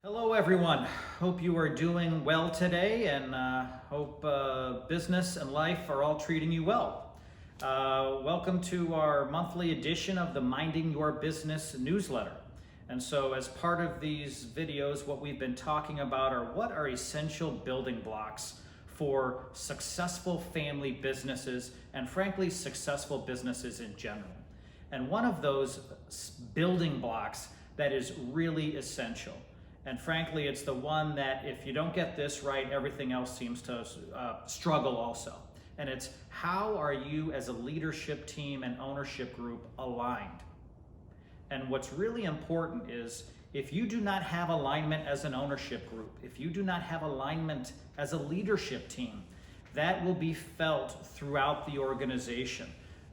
Hello, everyone. Hope you are doing well today, and hope business and life are all treating you well. Welcome to our monthly edition of the Minding Your Business newsletter. And so, as part of these videos, what we've been talking about are what are essential building blocks for successful family businesses and, frankly, successful businesses in general. And one of those building blocks that is really essential, and frankly, it's the one that if you don't get this right, everything else seems to struggle also. And it's how are you as a leadership team and ownership group aligned? And what's really important is if you do not have alignment as an ownership group, if you do not have alignment as a leadership team, that will be felt throughout the organization.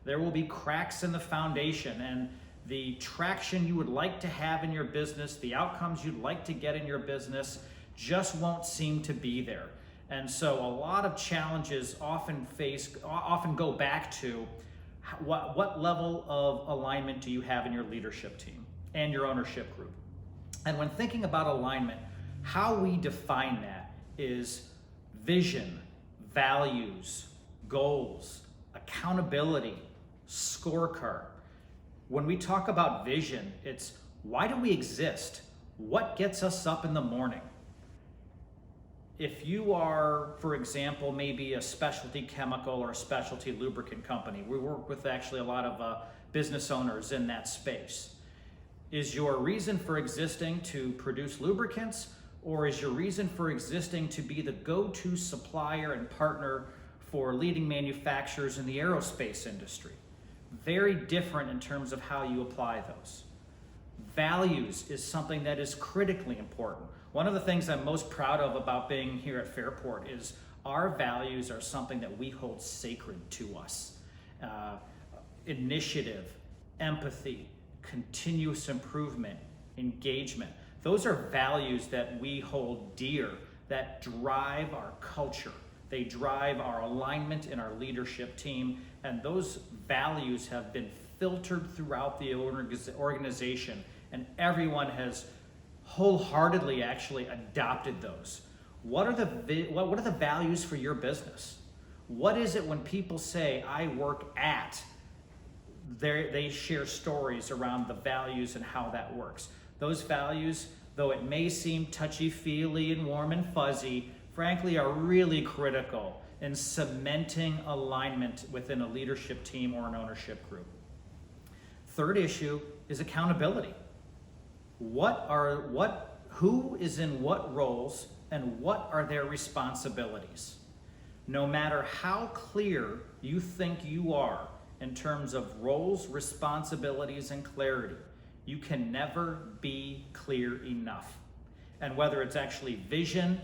There will be cracks in the foundation, and the traction you would like to have in your business, the outcomes you'd like to get in your business just won't seem to be there. And so a lot of challenges often go back to what level of alignment do you have in your leadership team and your ownership group. And when thinking about alignment, how we define that is vision, values, goals, accountability, scorecard. When we talk about vision, it's why do we exist? What gets us up in the morning? If you are, for example, maybe a specialty chemical or a specialty lubricant company, we work with actually a lot of business owners in that space. Is your reason for existing to produce lubricants, or is your reason for existing to be the go-to supplier and partner for leading manufacturers in the aerospace industry? Very different in terms of how you apply those. Values is something that is critically important. One of the things I'm most proud of about being here at Fairport is our values are something that we hold sacred to us. Initiative, empathy, continuous improvement, engagement. Those are values that we hold dear, that drive our culture. They drive our alignment in our leadership team, and those values have been filtered throughout the organization, and everyone has wholeheartedly actually adopted those. What are the values for your business? What is it when people say, I work at, they share stories around the values and how that works. Those values, though it may seem touchy-feely and warm and fuzzy, frankly, are really critical in cementing alignment within a leadership team or an ownership group. Third issue is accountability. Who is in what roles and what are their responsibilities? No matter how clear you think you are in terms of roles, responsibilities, and clarity, you can never be clear enough. And whether it's actually vision,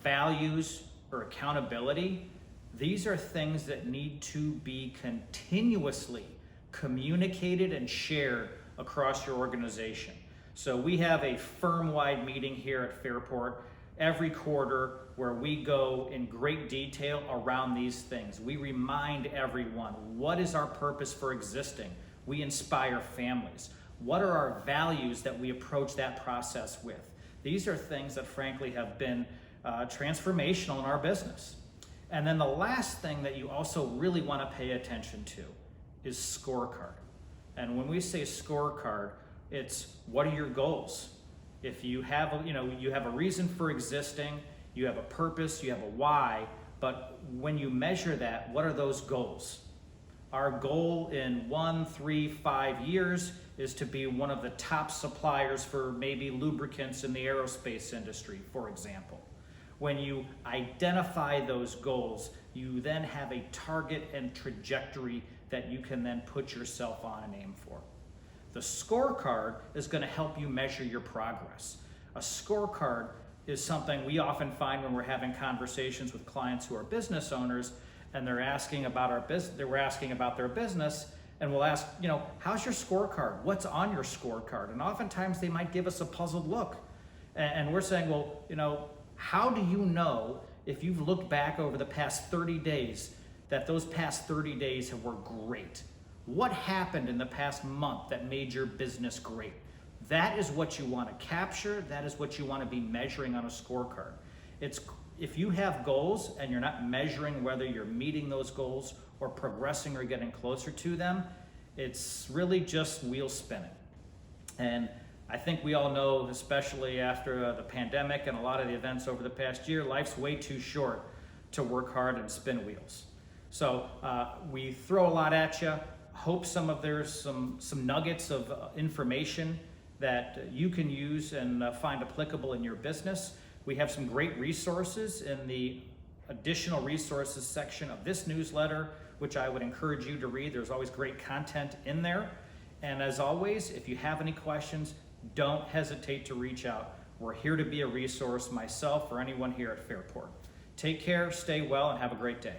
values, or accountability, these are things that need to be continuously communicated and shared across your organization. So we have a firm-wide meeting here at Fairport every quarter where we go in great detail around these things. We remind everyone, what is our purpose for existing? We inspire families. What are our values that we approach that process with? These are things that frankly have been transformational in our business. And then the last thing that you also really want to pay attention to is scorecard. And when we say scorecard, it's what are your goals? If you have you have a reason for existing, you have a purpose, you have a why, but when you measure that, what are those goals? Our goal in 1, 3, 5 years is to be one of the top suppliers for maybe lubricants in the aerospace industry, for example. When you identify those goals, you then have a target and trajectory that you can then put yourself on and aim for. The scorecard is going to help you measure your progress. A scorecard is something we often find when we're having conversations with clients who are business owners, and they're asking about our business. We're asking about their business, and we'll ask, how's your scorecard? What's on your scorecard? And oftentimes they might give us a puzzled look, and we're saying, well, how do you know if you've looked back over the past 30 days that those past 30 days were great? What happened in the past month that made your business great? That is what you want to capture. That is what you want to be measuring on a scorecard. If you have goals and you're not measuring whether you're meeting those goals or progressing or getting closer to them, it's really just wheel spinning. And I think we all know, especially after the pandemic and a lot of the events over the past year, life's way too short to work hard and spin wheels. So we throw a lot at you. Hope there's some nuggets of information that you can use and find applicable in your business. We have some great resources in the additional resources section of this newsletter, which I would encourage you to read. There's always great content in there. And as always, if you have any questions, don't hesitate to reach out. We're here to be a resource, myself or anyone here at Fairport. Take care, stay well, and have a great day.